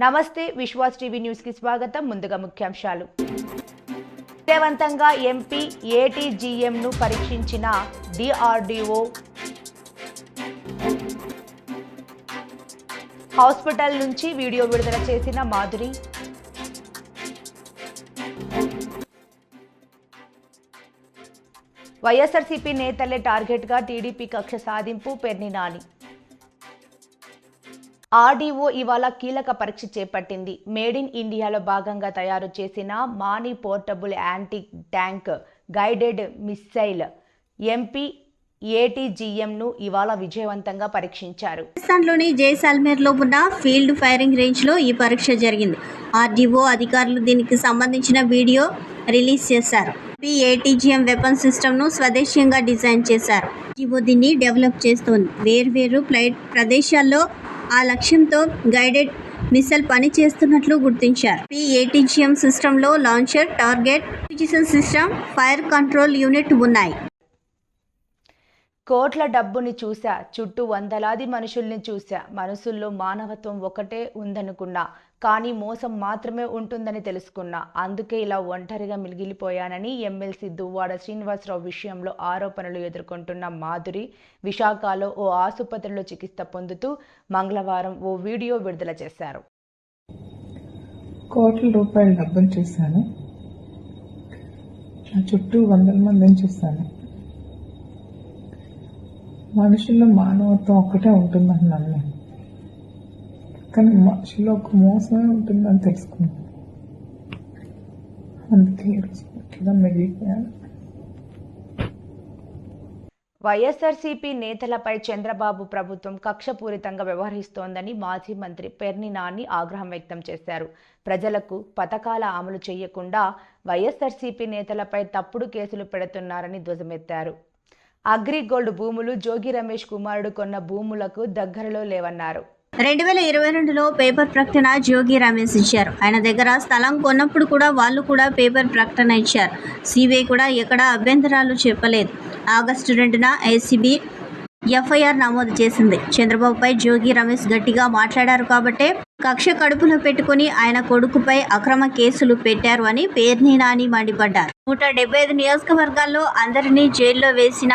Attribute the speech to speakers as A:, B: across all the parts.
A: నమస్తే Vishwas TV news కి స్వాగతం. ముందుగా ముఖ్యాంశాలు. విజయవంతంగా ఎంపీ ఏటీజీఎం ను పరీక్షించిన డిఆర్డీఓ. హాస్పిటల్ నుంచి వీడియో విడుదల చేసిన మాధురి. వైఎస్ఆర్సీపీ నేతలే టార్గెట్ గా టీడీపీ కక్ష సాధింపు. పెర్ని నాని. ఆర్డీఓ ఇవాళ కీలక పరీక్ష చేపట్టింది. మేడ్ ఇన్ ఇండియాలో భాగంగా తయారు చేసిన man portable anti tank guided missile MP ATGM ను ఇవాళ విజయవంతంగా పరీక్షించారు.
B: రాజస్థాన్లోని జైసాల్మేర్లో ఉన్న ఫీల్డ్ ఫైరింగ్ రేంజ్ లో ఈ పరీక్ష జరిగింది. ఆర్డీఓ అధికారులు దీనికి సంబంధించిన వీడియో రిలీజ్ చేశారు. ఏటీజీఎం వెపన్ సిస్టమ్ ను స్వదేశీయంగా డిజైన్ చేశారు. ఆర్డీఓ దీన్ని డెవలప్ చేస్తోంది. వేర్వేరు ప్రదేశాల్లో ఆ లక్ష్యంతో గైడెడ్ మిసైల్ పనిచేస్తున్నట్లు గుర్తించారు. ఏటీజీఎం సిస్టంలో launcher, target acquisition system, fire control unit ఉన్నాయి.
A: కోట్ల డబ్బుని చూసా, చుట్టూ వందలాది మనుషుల్ని చూసా, మనసుల్లో మానవత్వం ఒకటే ఉందనుకున్నా, కానీ మోసం మాత్రమే ఉంటుందని తెలుసుకున్నా. అందుకే ఇలా ఒంటరిగా మిగిలిపోయానని ఎమ్మెల్సీ దువ్వాడ శ్రీనివాసరావు విషయంలో ఆరోపణలు ఎదుర్కొంటున్న మాధురి విశాఖలో ఓ ఆసుపత్రిలో చికిత్స పొందుతూ మంగళవారం ఓ వీడియో విడుదల చేశారు.
C: కోట్ల రూపాయల డబ్బును చూశాను, నా చుట్టూ వందల మందిని చూశాను, మనుషుల్లో మానవత్వం ఒక్కటే ఉంటుందని నమ్మాను, కానీ మనుషుల్లో ఒక మోసమే ఉంటుందని తెలుసుకున్నాను. అందుకే ఈరోజు ఇట్లా మిగిలిపోయాను.
A: వైఎస్ఆర్సీపీ నేతలపై చంద్రబాబు ప్రభుత్వం కక్షపూరితంగా వ్యవహరిస్తోందని మాజీ మంత్రి పెర్ని నాని ఆగ్రహం వ్యక్తం చేశారు. ప్రజలకు పథకాల అమలు చేయకుండా వైఎస్ఆర్సీపీ నేతలపై తప్పుడు కేసులు పెడుతున్నారని ధ్వజమెత్తారు. అగ్రిగోల్డ్ భూములు జోగి రమేష్ కుమారుడు కొన్న భూములకు దగ్గరలో లేవన్నారు.
B: 2022లో పేపర్ ప్రకటన జోగి రమేష్ ఇచ్చారు. ఆయన దగ్గర స్థలం కొన్నప్పుడు కూడా వాళ్ళు కూడా పేపర్ ప్రకటన ఇచ్చారు. సిబిఐ కూడా ఎక్కడ అభ్యంతరాలు చెప్పలేదు. ఆగస్టు 2న ఏసీబీ ఎఫ్ఐఆర్ నమోదు చేసింది. చంద్రబాబుపై జోగి రమేష్ గట్టిగా మాట్లాడారు కాబట్టే కక్ష కడుపులో పెట్టుకుని ఆయన కొడుకుపై అక్రమ కేసులు పెట్టారు అని పేర్ని నాని మండిపడ్డారు. 175 నియోజకవర్గాల్లో అందరినీ జైల్లో వేసిన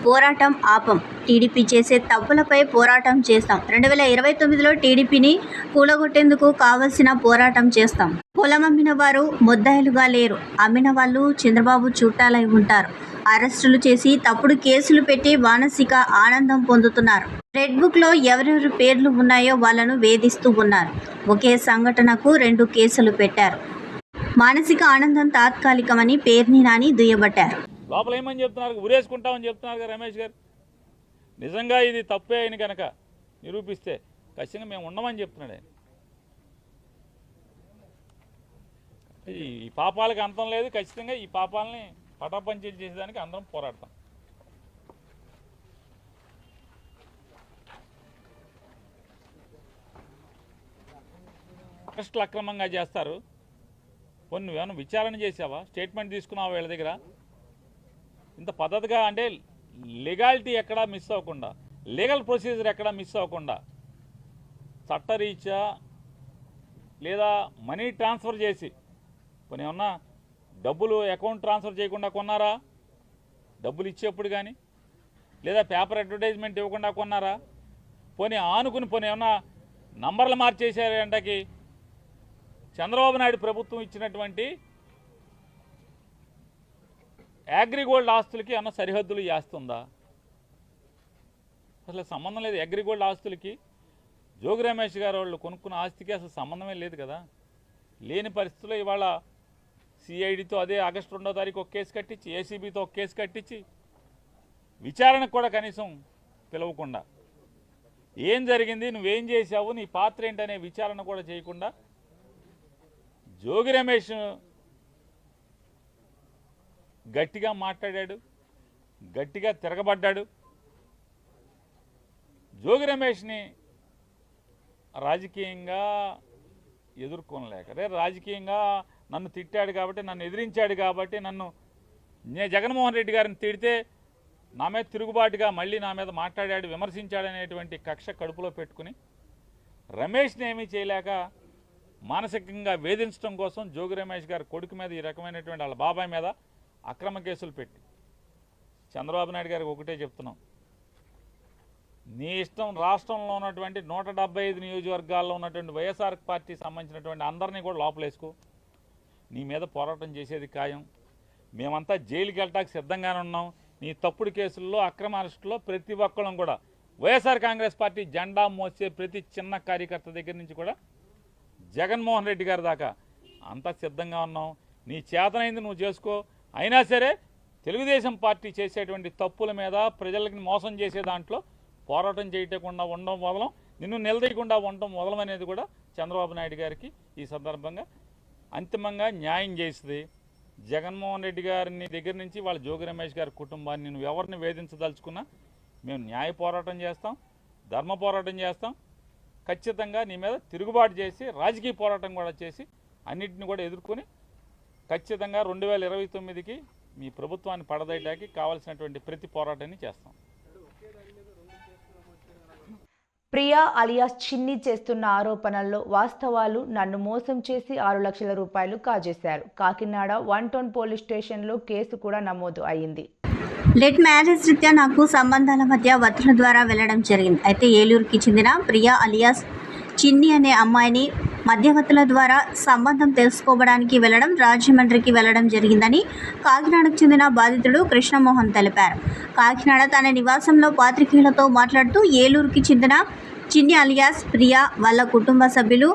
B: పోరాటం ఆపం. టీడీపీ చేసే తప్పులపై పోరాటం చేస్తాం. 2029లో టీడీపీని కూలగొట్టేందుకు కావలసిన పోరాటం చేస్తాం. పొలం అమ్మిన వారు ముద్దాయిలుగా లేరు. అమ్మిన వాళ్ళు చంద్రబాబు చుట్టాలై ఉంటారు. అరెస్టులు చేసి తప్పుడు కేసులు పెట్టి మానసిక ఆనందం పొందుతున్నారు. రెడ్ బుక్ లో ఎవరెవరి పేర్లు ఉన్నాయో వాళ్ళను వేధిస్తూ ఉన్నారు. ఒకే సంఘటనకు 2 కేసులు పెట్టారు. మానసిక ఆనందం తాత్కాలికమని పేర్ని నాని దుయ్యబట్టారు.
D: లోపల ఏమని చెప్తున్నారు, ఉరేసుకుంటామని చెప్తున్నారు కదా రమేష్ గారు. నిజంగా ఇది తప్పే అని కనుక నిరూపిస్తే ఖచ్చితంగా మేము ఉండమని చెప్తున్నాడు ఆయన. ఈ పాపాలకు అంతం లేదు. ఖచ్చితంగా ఈ పాపాలని పటాపంచలు చేసేదానికి అందరం పోరాడతాం. అరెస్టులు అక్రమంగా చేస్తారు. కొన్ని నువ్వేమైనా విచారణ చేసావా? స్టేట్మెంట్ తీసుకున్నావా వీళ్ళ దగ్గర? ఇంత పద్ధతిగా అంటే లీగాలిటీ ఎక్కడా మిస్ అవ్వకుండా, లీగల్ ప్రొసీజర్ ఎక్కడా మిస్ అవ్వకుండా చట్టరీత్యా లేదా మనీ ట్రాన్స్ఫర్ చేసి కొన్ని ఏమన్నా డబ్బులు అకౌంట్ ట్రాన్స్ఫర్ చేయకుండా కొన్నారా? డబ్బులు ఇచ్చేప్పుడు కానీ లేదా పేపర్ అడ్వర్టైజ్మెంట్ ఇవ్వకుండా కొన్నారా? పోనీ ఆనుకుని పోనీ ఏమన్నా నంబర్లు మార్చేసారంటకి చంద్రబాబు నాయుడు ప్రభుత్వం ఇచ్చినటువంటి అగ్రిగోల్డ్ ఆస్తులకి అన్న సరిహద్దులు చేస్తుందా? అసలు సంబంధం లేదు. అగ్రిగోల్డ్ ఆస్తులకి జోగి రమేష్ గారు వాళ్ళు కొనుక్కున్న ఆస్తికి అసలు సంబంధమే లేదు కదా. లేని పరిస్థితుల్లో ఇవాళ సిఐడితో అదే ఆగస్టు 2వ తారీఖు ఒక కేసు కట్టించి, ఏసీబీతో ఒక కేసు కట్టించి విచారణకు కూడా కనీసం పిలవకుండా ఏం జరిగింది, నువ్వేం చేశావు, నీ పాత్ర ఏంటనే విచారణ కూడా చేయకుండా జోగి రమేష్ గట్టిగా మాట్లాడాడు, గట్టిగా తిరగబడ్డాడు. జోగి రమేష్ని రాజకీయంగా ఎదుర్కొనలేక, రాజకీయంగా నన్ను తిట్టాడు కాబట్టి, నన్ను ఎదిరించాడు కాబట్టి, నేను జగన్మోహన్ రెడ్డి గారిని తిడితే నా మీద తిరుగుబాటుగా మళ్ళీ నా మీద మాట్లాడాడు, విమర్శించాడనేటువంటి కక్ష కడుపులో పెట్టుకుని రమేష్ని ఏమీ చేయలేక మానసికంగా వేధించడం కోసం జోగి రమేష్ గారి కొడుకు మీద ఈ రకమైనటువంటి వాళ్ళ బాబాయ్ మీద అక్రమ కేసులు పెట్టి చంద్రబాబు నాయుడు గారికి ఒకటే చెప్తున్నాం, నీ ఇష్టం రాష్ట్రంలో ఉన్నటువంటి 175 నియోజకవర్గాల్లో ఉన్నటువంటి వైఎస్ఆర్ పార్టీకి సంబంధించినటువంటి అందరినీ కూడా లోపలేసుకో, నీ మీద పోరాటం చేసేది ఖాయం. మేమంతా జైలుకి వెళ్ళటానికి సిద్ధంగానే ఉన్నాం. నీ తప్పుడు కేసుల్లో అక్రమ అరెస్టులో ప్రతి ఒక్కళ్ళం కూడా వైఎస్ఆర్ కాంగ్రెస్ పార్టీ జెండా మోసే ప్రతి చిన్న కార్యకర్త దగ్గర నుంచి కూడా జగన్మోహన్ రెడ్డి గారి దాకా అంతా సిద్ధంగా ఉన్నాం. నీ చేతనైంది నువ్వు చేసుకో. అయినా సరే తెలుగుదేశం పార్టీ చేసేటువంటి తప్పుల మీద ప్రజలకి మోసం చేసే దాంట్లో పోరాటం చేయకుండా ఉండడం వదలం, నిన్ను నిలదీయకుండా ఉండడం వదలం అనేది కూడా చంద్రబాబు నాయుడు గారికి ఈ సందర్భంగా అంతిమంగా న్యాయం చేస్తుంది. జగన్మోహన్ రెడ్డి గారిని దగ్గర నుంచి వాళ్ళ జోగి రమేష్ గారి కుటుంబాన్ని నువ్వు ఎవరిని వేధించదలుచుకున్నా మేము న్యాయ పోరాటం చేస్తాం, ధర్మ పోరాటం చేస్తాం. ఖచ్చితంగా నీ మీద తిరుగుబాటు చేసి రాజకీయ పోరాటం కూడా చేసి అన్నింటిని కూడా ఎదుర్కొని ఖచ్చితంగా 2029కి మీ ప్రభుత్వాన్ని పడదయడానికి కావాల్సినటువంటి ప్రతి పోరాటాన్ని చేస్తాం.
A: ప్రియా అలియాస్ చిన్ని చేస్తున్న ఆరోపణల్లో వాస్తవాలు, నన్ను మోసం చేసి 6 లక్షల రూపాయలు కాజేశారు. కాకినాడ 1 టౌన్ పోలీస్ స్టేషన్లో కేసు కూడా నమోదు అయింది.
B: లెట్ మ్యారేజ్ రీత్యా నాకు సంబంధాల మధ్య ఒత్తిళ్ల ద్వారా వెళ్లడం జరిగింది. అయితే ఏలూరుకి చెందిన ప్రియా అలియాస్ చిన్ని అనే అమ్మాయిని మధ్యవర్తుల ద్వారా సంబంధం తెలుసుకోవడానికి వెళ్లడం, రాజమండ్రికి వెళ్లడం జరిగిందని కాకినాడకు చెందిన బాధితుడు కృష్ణమోహన్ తెలిపారు. కాకినాడ తన నివాసంలో పాత్రికేయులతో మాట్లాడుతూ ఏలూరుకి చెందిన చిన్ని అలియాస్ ప్రియా వాళ్ళ కుటుంబ సభ్యులు,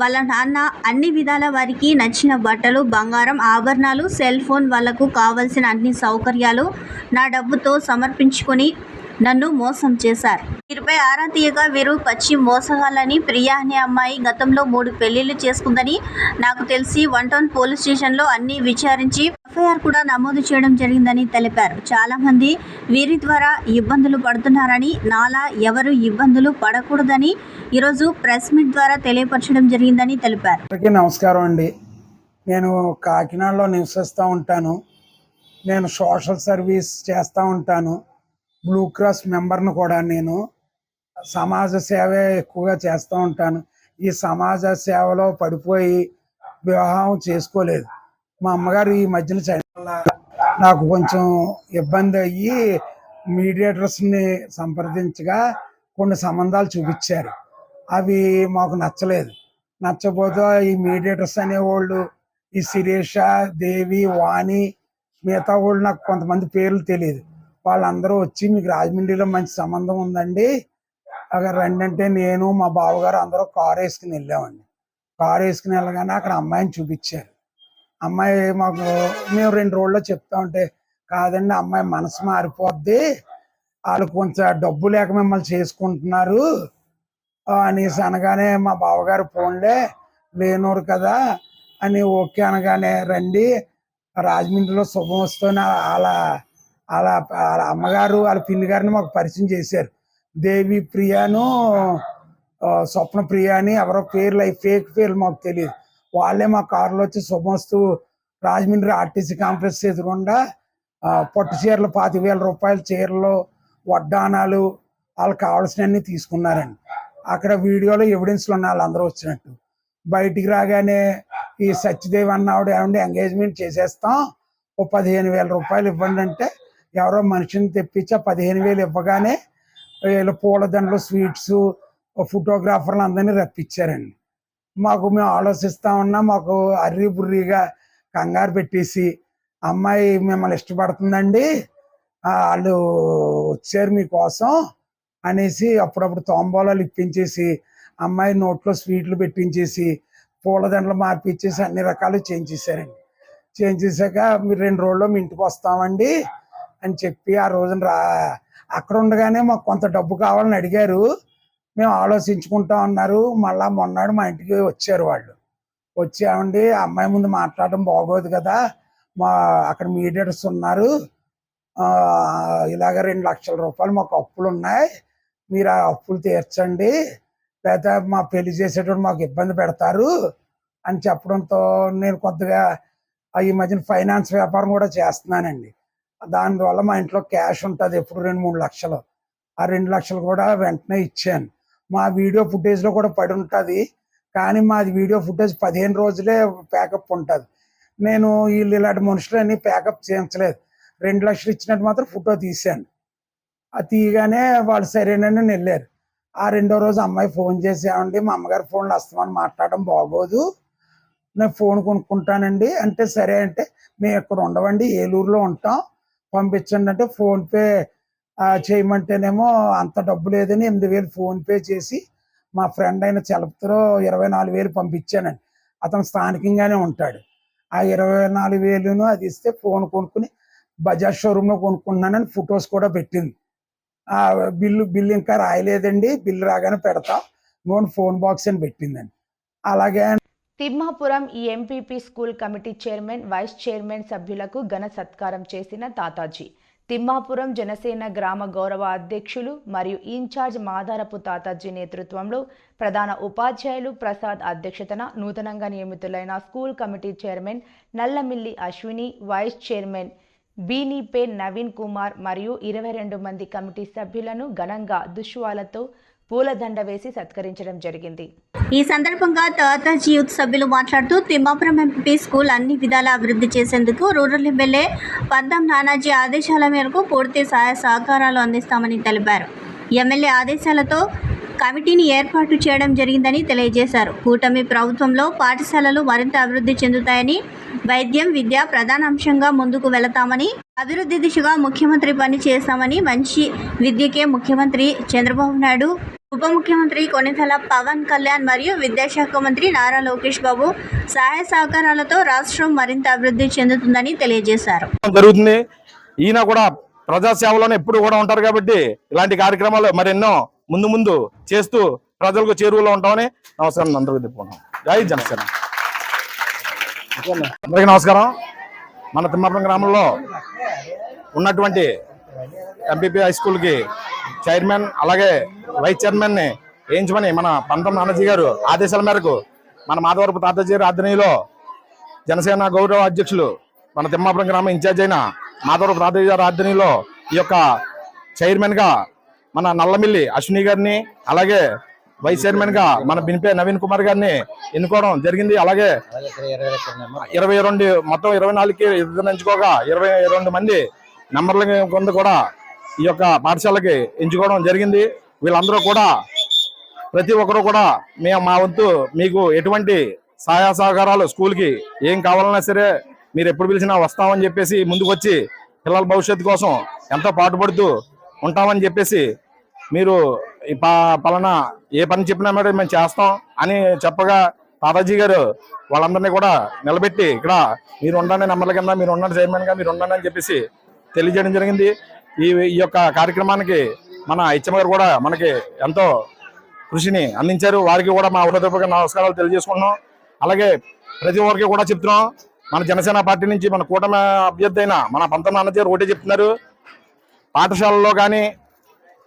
B: వాళ్ళ నాన్న అన్ని విధాల వారికి నచ్చిన బట్టలు, బంగారం, ఆభరణాలు, సెల్ ఫోన్, వాళ్లకు కావలసిన అన్ని సౌకర్యాలు నా డబ్బుతో సమర్పించుకొని నన్ను మోసం చేశారు. వీరిపై ఆరా తీయగా వీరు పచ్చి మోసగాళ్ళని, ప్రియా అనే అమ్మాయి గతంలో 3 పెళ్లిళ్లు చేసుకుందని నాకు తెలిసి 1 టౌన్ పోలీస్ స్టేషన్లో అన్ని విచారించి ఎఫ్ఐఆర్ కూడా నమోదు చేయడం జరిగిందని తెలిపారు. చాలా మంది వీరి ద్వారా ఇబ్బందులు పడుతున్నారని, నాలా ఎవరు ఇబ్బందులు పడకూడదని ఈరోజు ప్రెస్ మీట్ ద్వారా తెలియపరచడం జరిగిందని తెలిపారు.
E: నమస్కారం అండి. నేను కాకినాడలో నివసిస్తూ ఉంటాను. నేను సోషల్ సర్వీస్ చేస్తూ ఉంటాను. బ్లూ క్రాస్ మెంబర్ను కూడా. నేను సమాజ సేవ ఎక్కువగా చేస్తూ ఉంటాను. ఈ సమాజ సేవలో పడిపోయి వివాహం చేసుకోలేదు. మా అమ్మగారు ఈ మధ్యన చనిపోవడం వల్ల నాకు కొంచెం ఇబ్బంది అయ్యి మీడియేటర్స్ని సంప్రదించగా కొన్ని సంబంధాలు చూపించారు. అవి మాకు నచ్చలేదు. నచ్చకపోతే ఈ మీడియేటర్స్ అనేవాళ్ళు, ఈ శిరీష, దేవి, వాణి, మిగతా వాళ్ళు నాకు కొంతమంది పేర్లు తెలియదు. వాళ్ళందరూ వచ్చి మీకు రాజమండ్రిలో మంచి సంబంధం ఉందండి అక్కడ రండి అంటే నేను మా బావగారు అందరూ కారు వేసుకుని వెళ్ళామండి. కారు వేసుకుని వెళ్ళగానే అక్కడ అమ్మాయిని చూపించారు. అమ్మాయి మాకు మేము 2 రోజుల్లో చెప్తా ఉంటే, కాదండి అమ్మాయి మనసు మారిపోద్ది, వాళ్ళు కొంచెం డబ్బు లేక మిమ్మల్ని చేసుకుంటున్నారు అనేసి అనగానే మా బావగారు ఫోన్లే లేనోరు కదా అని ఓకే అనగానే రండి రాజమండ్రిలో శుభం వస్తున్న వాళ్ళ అమ్మగారు వాళ్ళ పిన్ని గారిని మాకు పరిచయం చేశారు. దేవి ప్రియాను స్వప్న ప్రియ అని ఎవరో పేర్లు, అవి ఫేక్ పేర్లు మాకు తెలియదు. వాళ్ళే మా కారులో వచ్చి శుభమస్తు రాజమండ్రి ఆర్టీసీ కాంప్లెక్స్ ఎదురుగుండా పట్టు చీరలు 25,000 రూపాయల చీరలు, వడ్డానాలు వాళ్ళకి కావాల్సినవన్నీ తీసుకున్నారండి. అక్కడ వీడియోలో ఎవిడెన్స్లు ఉన్న వాళ్ళందరూ వచ్చినట్టు. బయటికి రాగానే ఈ సత్యదేవి అన్నావిడ ఏమంటే ఎంగేజ్మెంట్ చేసేస్తాం, ఓ 15,000 రూపాయలు ఇవ్వండి అంటే ఎవరో మనిషిని తెప్పించి 15,000 ఇవ్వగానే వీళ్ళు పూలదండలు, స్వీట్స్, ఫోటోగ్రాఫర్లు అందరినీ రప్పించారండి. మేము ఆలోచిస్తా ఉన్నా మాకు అర్రీ బుర్రీగా కంగారు పెట్టేసి, అమ్మాయి మిమ్మల్ని ఇష్టపడుతుందండి, వాళ్ళు వచ్చారు మీకోసం అనేసి అప్పుడప్పుడు తోంబోలాలు ఇప్పించేసి, అమ్మాయి నోట్లో స్వీట్లు పెట్టించేసి, పూలదండలు మార్పిచ్చేసి అన్ని రకాలు చేయించేశారండి. చేయించేసాక మీరు 2 రోజుల్లో మీ ఇంటికి వస్తామండి అని చెప్పి ఆ రోజున అక్కడ ఉండగానే మాకు కొంత డబ్బు కావాలని అడిగారు. మేము ఆలోచించుకుంటా ఉన్నారు. మళ్ళా మొన్నాడు మా ఇంటికి వచ్చారు వాళ్ళు. వచ్చామండి అమ్మాయి ముందు మాట్లాడడం బాగోదు కదా, అక్కడ మీడియేటర్స్ ఉన్నారు, ఇలాగ 2 లక్షల రూపాయలు మాకు అప్పులు ఉన్నాయి, మీరు ఆ అప్పులు తీర్చండి లేదా మా పెళ్లి చేసేటప్పుడు మాకు ఇబ్బంది పెడతారు అని చెప్పడంతో నేను కొద్దిగా ఈ మధ్యన ఫైనాన్స్ వ్యాపారం కూడా చేస్తున్నానండి. దానివల్ల మా ఇంట్లో క్యాష్ ఉంటుంది ఎప్పుడు 2-3 లక్షలు. ఆ 2 లక్షలు కూడా వెంటనే ఇచ్చాను. మా వీడియో ఫుటేజ్లో కూడా పడి ఉంటుంది. కానీ మాది వీడియో ఫుటేజ్ 15 రోజులే ప్యాకప్ ఉంటుంది. నేను వీళ్ళు ఇలాంటి మనుషులన్నీ ప్యాకప్ చేయించలేదు. 2 లక్షలు ఇచ్చినట్టు మాత్రం ఫోటో తీశాను. అది తీయగానే వాళ్ళు సరేనని వెళ్ళారు. ఆ రెండో రోజు అమ్మాయి ఫోన్ చేసి, ఏమండి మా అమ్మగారి ఫోన్లో వస్తామని మాట్లాడడం బాగోదు, నేను ఫోన్ కొనుక్కుంటానండి అంటే, సరే అంటే మేము ఇక్కడ ఉండవండి, ఏలూరులో ఉంటాం, పంపించండి అంటే ఫోన్పే చేయమంటేనేమో అంత డబ్బు లేదని 8,000 ఫోన్పే చేసి మా ఫ్రెండ్ అయిన చలపతిలో 24,000 పంపించానండి. అతను స్థానికంగానే ఉంటాడు. ఆ 24,000 అది ఇస్తే ఫోన్ కొనుక్కుని బజాజ్ షోరూంలో కొనుక్కున్నానని ఫొటోస్ కూడా పెట్టింది. ఆ బిల్లు ఇంకా రాయలేదండి, బిల్లు రాగానే పెడతాం, ఇంకోటి ఫోన్ బాక్స్ అని పెట్టిందండి. అలాగే
A: తిమ్మాపురం ఈ MPP school committee chairman, vice chairman సభ్యులకు ఘన సత్కారం చేసిన తాతాజీ. తిమ్మాపురం జనసేన గ్రామ గౌరవ అధ్యక్షులు మరియు ఇన్ఛార్జ్ మాదారపు తాతాజీ నేతృత్వంలో ప్రధాన ఉపాధ్యాయులు ప్రసాద్ అధ్యక్షతన నూతనంగా నియమితులైన school committee chairman Nallamilli Ashwini, vice chairman బీనీపే నవీన్ కుమార్ మరియు 22 మంది కమిటీ సభ్యులను ఘనంగా దుశ్వాలతో పూలదండ వేసి సత్కరించడం జరిగింది.
B: ఈ సందర్భంగా తాతాజీ యూత్ సభ్యులు మాట్లాడుతూ తిమ్మాపురం ఎంపీపీ స్కూల్ అన్ని విధాలా అభివృద్ధి చేసేందుకు రూరల్ ఎమ్మెల్యే పద్మం నానాజీ ఆదేశాల మేరకు పూర్తి సహాయ సహకారాలు అందిస్తామని తెలిపారు. ఎమ్మెల్యే ఆదేశాలతో కమిటీని ఏర్పాటు చేయడం జరిగిందని తెలియజేశారు. కూటమి ప్రభుత్వంలో పాఠశాలలు మరింత అభివృద్ధి చెందుతాయని, వైద్యం, విద్య ప్రధాన అంశంగా ముందుకు వెళతామని, అభివృద్ధి దిశగా ముఖ్యమంత్రి పని చేస్తామని, మంచి విద్యకే ముఖ్యమంత్రి చంద్రబాబు నాయుడు, ఉప ముఖ్యమంత్రి కొణిదెల పవన్ కళ్యాణ్ మరియు విద్యాశాఖ మంత్రి నారా లోకేష్ బాబు సహాయ సహకారాలతో రాష్ట్రం మరింత అభివృద్ధి చెందుతుందని తెలియజేశారు.
F: జరుగుతుంది. ఈయన కూడా ప్రజాసేవలోనే ఎప్పుడు కూడా ఉంటారు కాబట్టి ఇలాంటి కార్యక్రమాలు మరెన్నో ముందు చేస్తూ ప్రజలకు చేరువలో ఉంటామని నమస్కారం అందరికీ చెప్పుకుంటాం. జై జనసేన. అందరికీ నమస్కారం. మన తిమ్మాపురం గ్రామంలో ఉన్నటువంటి ఎంపీపీ హై స్కూల్కి చైర్మన్ అలాగే వైస్ చైర్మన్ని వేయించమని మన పంతం నానాజీ గారు ఆదేశాల మేరకు మన మాధవరపు తాతాజీ గారి ఆధ్వర్యంలో జనసేన గౌరవ అధ్యక్షులు మన తిమ్మాపురం గ్రామం ఇన్ఛార్జ్ అయిన మాధవరపు తాతాజీ గారి ఆధ్వర్యంలో ఈ యొక్క చైర్మన్గా మన నల్లమిల్లి అశ్విని గారిని అలాగే వైస్ చైర్మన్ గా మన బినిపే నవీన్ కుమార్ గారిని ఎన్నుకోవడం జరిగింది. అలాగే 22 మొత్తం 24కి ఎంచుకోగా 22 మంది మెంబర్ల కొంత కూడా ఈ యొక్క పాఠశాలకి ఎంచుకోవడం జరిగింది. వీళ్ళందరూ కూడా ప్రతి ఒక్కరూ కూడా మేము మా వంతు మీకు ఎటువంటి సహాయ సహకారాలు స్కూల్కి ఏం కావాలన్నా సరే మీరు ఎప్పుడు పిలిచినా వస్తామని చెప్పేసి ముందుకు వచ్చి పిల్లల భవిష్యత్తు కోసం ఎంతో పాటుపడుతూ ఉంటామని చెప్పేసి మీరు పలానా ఏ పని చెప్పినా మేడం మేము చేస్తాం అని చెప్పగా తాతాజీ గారు వాళ్ళందరినీ కూడా నిలబెట్టి ఇక్కడ మీరు ఉండండి నెంబర్ల కింద, మీరు ఉండండి చైర్మన్గా, మీరు ఉండండి అని చెప్పేసి తెలియజేయడం జరిగింది. ఈ యొక్క కార్యక్రమానికి మన హెచ్ఎం గారు కూడా మనకి ఎంతో కృషిని అందించారు. వారికి కూడా మా హృదయపూర్వక నమస్కారాలు తెలియజేసుకుంటున్నాం. అలాగే ప్రతి ఒక్కరికి కూడా చెప్తున్నాం, మన జనసేన పార్టీ నుంచి మన కూటమి అభ్యర్థి అయిన మన పంతం నానాజీ గారు ఒకటే చెప్తున్నారు, పాఠశాలలో కానీ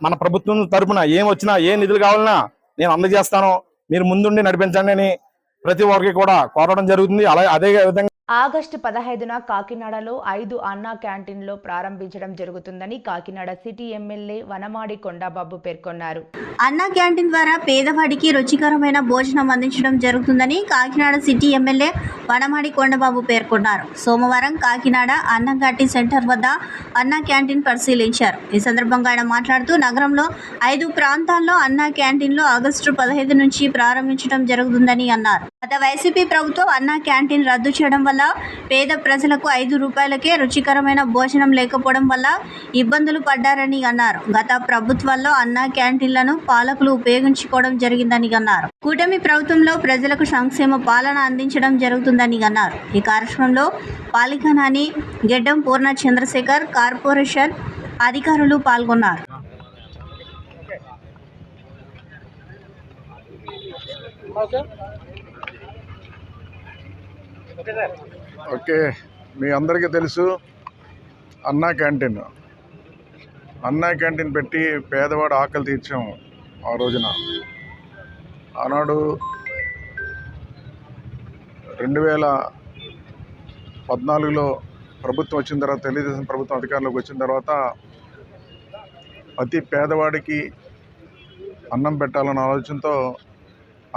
F: మన ప్రభుత్వం తరపున ఏం వచ్చినా ఏ నిధులు కావాలన్నా నేను అందజేస్తాను, మీరు ముందుండి నడిపించండి అని ప్రతి ఒక్కరికి కూడా కోరడం జరుగుతుంది. అలాగే అదే విధంగా
A: ఆగస్టు 15న కాకినాడలో 5 అన్నా క్యాంటీన్లో ప్రారంభించడం జరుగుతుందని కాకినాడ సిటీ ఎమ్మెల్యే వనమాడి కొండాబాబు పేర్కొన్నారు.
B: అన్నా క్యాంటీన్ ద్వారా పేదవాడికి రుచికరమైన భోజనం అందించడం జరుగుతుందని కాకినాడ సిటీ ఎమ్మెల్యే వనమాడి కొండబాబు పేర్కొన్నారు. సోమవారం కాకినాడ అన్నంఘాటి సెంటర్ వద్ద అన్నా క్యాంటీన్ పరిశీలించారు. ఈ సందర్భంగా ఆయన మాట్లాడుతూ నగరంలో 5 ప్రాంతాల్లో అన్నా క్యాంటీన్లు ఆగస్టు 15 నుంచి ప్రారంభించడం జరుగుతుందని అన్నారు. గత వైసీపీ ప్రభుత్వం అన్నా క్యాంటీన్ రద్దు చేయడం వల్ల పేద ప్రజలకు 5 రూపాయలకే రుచికరమైన భోజనం లేకపోవడం వల్ల ఇబ్బందులు పడ్డారని అన్నారు. గత ప్రభుత్వాల్లో అన్నా క్యాంటీన్లను పాలకులు ఉపయోగించుకోవడం జరిగిందని అన్నారు. కూటమి ప్రభుత్వంలో ప్రజలకు సంక్షేమ పాలన అందించడం జరుగుతుందని అన్నారు. ఈ కార్యక్రమంలో పాలికనాని, గెడ్డం పూర్ణ చంద్రశేఖర్, కార్పొరేషన్ అధికారులు పాల్గొన్నారు.
G: ఓకే, మీ అందరికీ తెలుసు అన్నా క్యాంటీన్ పెట్టి పేదవాడు ఆకలి తీర్చాం. ఆ రోజున ఆనాడు 2014లో ప్రభుత్వం వచ్చిన తర్వాత, తెలుగుదేశం ప్రభుత్వం అధికారంలోకి వచ్చిన తర్వాత ప్రతి పేదవాడికి అన్నం పెట్టాలన్న ఆలోచనతో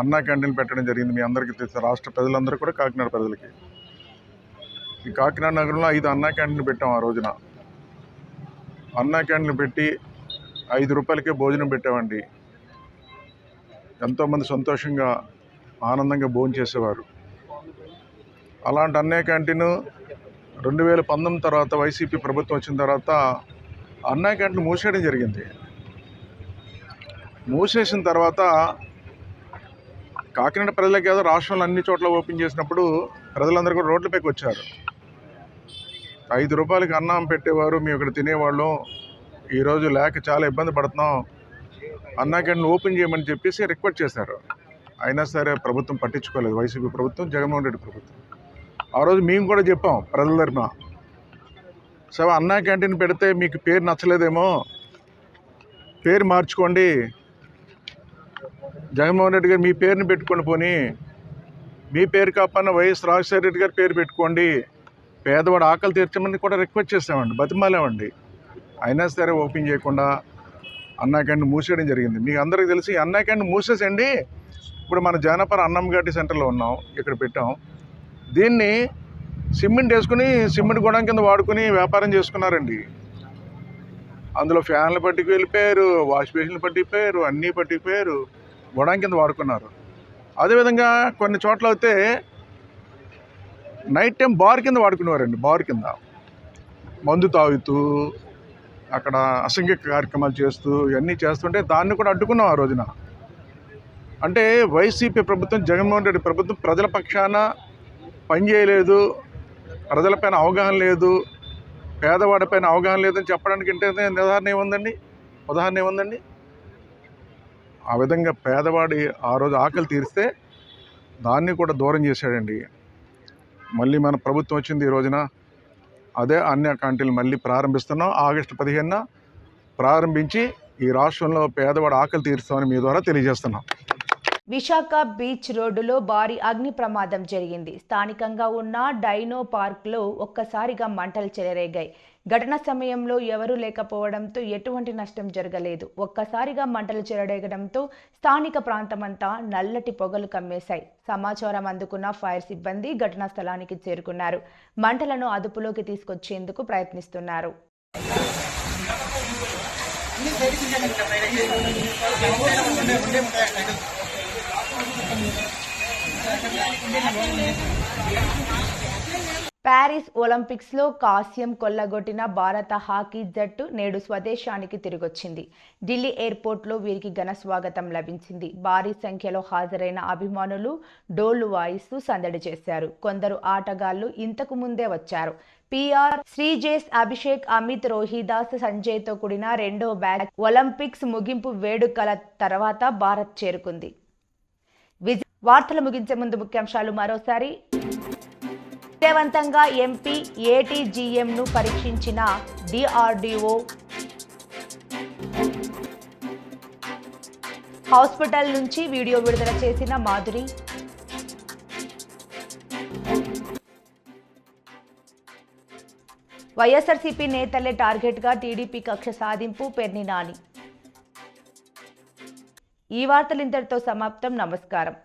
G: అన్నా క్యాంటీన్ పెట్టడం జరిగింది. మీ అందరికీ తెలుసు, రాష్ట్ర ప్రజలందరూ కూడా, కాకినాడ ప్రజలకి. ఈ కాకినాడ నగరంలో 5 అన్నా క్యాంటీన్లు పెట్టాం. ఆ రోజున అన్నా క్యాంటీన్లు పెట్టి 5 రూపాయలకే భోజనం పెట్టామండి. ఎంతోమంది సంతోషంగా ఆనందంగా భోజనం చేసేవారు. అలాంటి అన్నా క్యాంటీన్ 2019 తర్వాత వైసీపీ ప్రభుత్వం వచ్చిన తర్వాత అన్నా క్యాంటీన్ మూసేయడం జరిగింది. మూసేసిన తర్వాత కాకినాడ ప్రజలకి ఏదో రాష్ట్రంలో అన్ని చోట్ల ఓపెన్ చేసినప్పుడు ప్రజలందరూ కూడా రోడ్లపైకి వచ్చారు. 5 రూపాయలకి అన్నం పెట్టేవారు, మేము ఇక్కడ తినేవాళ్ళం, ఈరోజు లేక చాలా ఇబ్బంది పడుతున్నాం, అన్నా క్యాంటీన్ ఓపెన్ చేయమని చెప్పేసి రిక్వెస్ట్ చేశారు. అయినా సరే ప్రభుత్వం పట్టించుకోలేదు. వైసీపీ ప్రభుత్వం, జగన్మోహన్ రెడ్డి ప్రభుత్వం. ఆ రోజు మేము కూడా చెప్పాం ప్రజల తరఫున, సరే అన్నా క్యాంటీన్ పెడితే మీకు పేరు నచ్చలేదేమో, పేరు మార్చుకోండి, జగన్మోహన్ రెడ్డి గారు మీ పేరుని పెట్టుకొని పోని, మీ పేరు కాకపోయినా వైఎస్ రాజశేఖర రెడ్డి గారి పేరు పెట్టుకోండి, పేదవాడు ఆకలి తీర్చమని కూడా రిక్వెస్ట్ చేసామండి, బతిమాలేమండి. అయినా సరే ఓపెన్ చేయకుండా అన్నా క్యాంటీన్ మూసేయడం జరిగింది. మీకు అందరికీ తెలిసి అన్నా క్యాంటీన్ మూసేసండి. ఇప్పుడు మన జానపర అన్నంఘాటి సెంటర్లో ఉన్నాం, ఇక్కడ పెట్టాం. దీన్ని సిమెంట్ వేసుకుని సిమెంట్ గొడవ కింద వాడుకుని వ్యాపారం చేసుకున్నారండి. అందులో ఫ్యాన్లు పట్టుకు వెళ్ళిపోయారు, వాష్ బేసిన్లు పట్టిపోయారు, అన్నీ పట్టిపోయారు, గొడవ కింద వాడుకున్నారు. అదేవిధంగా కొన్ని చోట్ల అయితే నైట్ టైం బార్ కింద వాడుకునేవారండి. బార్ కింద మందు తాగుతూ అక్కడ అసంఘిక కార్యక్రమాలు చేస్తూ ఇవన్నీ చేస్తుంటే దాన్ని కూడా అడ్డుకున్నాం ఆ రోజున. అంటే వైసీపీ ప్రభుత్వం, జగన్మోహన్ రెడ్డి ప్రభుత్వం ప్రజల పక్షాన పనిచేయలేదు, ప్రజలపైన అవగాహన లేదు, పేదవాడిపైన అవగాహన లేదని చెప్పడానికి ఉదాహరణ ఏముందండి? ఆ విధంగా పేదవాడి ఆ రోజు ఆకలి తీరిస్తే దాన్ని కూడా దూరం చేశాడండి. మళ్ళీ మన ప్రభుత్వం వచ్చింది ఈ రోజున, అదే అన్నా క్యాంటీన్లు మళ్ళీ ప్రారంభిస్తున్నాం. ఆగస్టు 15న ప్రారంభించి ఈ రాష్ట్రంలో పేదవాడి ఆకలి తీరుస్తామని మీ ద్వారా తెలియజేస్తున్నాం.
A: విశాఖ బీచ్ రోడ్డులో భారీ అగ్ని ప్రమాదం జరిగింది. స్థానికంగా ఉన్న డైనో పార్క్లో ఒక్కసారిగా మంటలు చెలరేగాయి. ఘటన సమయంలో ఎవరూ లేకపోవడంతో ఎటువంటి నష్టం జరగలేదు. ఒక్కసారిగా మంటలు చెలరేగడంతో స్థానిక ప్రాంతమంతా నల్లటి పొగలు కమ్మేశాయి. సమాచారం అందుకున్న ఫైర్ సిబ్బంది ఘటనా స్థలానికి చేరుకున్నారు. మంటలను అదుపులోకి తీసుకొచ్చేందుకు ప్రయత్నిస్తున్నారు. ప్యారిస్ ఒలింపిక్స్లో కాంస్యం కొల్లగొట్టిన భారత హాకీ జట్టు నేడు స్వదేశానికి తిరిగొచ్చింది. ఢిల్లీ ఎయిర్పోర్ట్లో వీరికి ఘన స్వాగతం లభించింది. భారీ సంఖ్యలో హాజరైన అభిమానులు డోళ్లు వాయిస్తూ సందడి చేశారు. కొందరు ఆటగాళ్లు ఇంతకు ముందే వచ్చారు. పిఆర్ శ్రీజేష్, అభిషేక్, అమిత్, రోహిదాస్, సంజయ్తో కూడిన రెండో బ్యాచ్ ఒలింపిక్స్ ముగింపు వేడుకల తర్వాత భారత్ చేరుకుంది. వార్తలు ముగించే ముందు ముఖ్యాంశాలు మరోసారి. విజయవంతంగా ఎంపీ ఏటీజీఎంను పరీక్షించిన డిఆర్డీఓ. హాస్పిటల్ నుంచి వీడియో విడుదల చేసిన మాధురి. వైఎస్ఆర్సీపీ నేతలే టార్గెట్గా టీడీపీ కక్ష సాధింపు, పెర్ని నాని. ఈ వార్తలు ఇంతటితో సమాప్తం. నమస్కారం.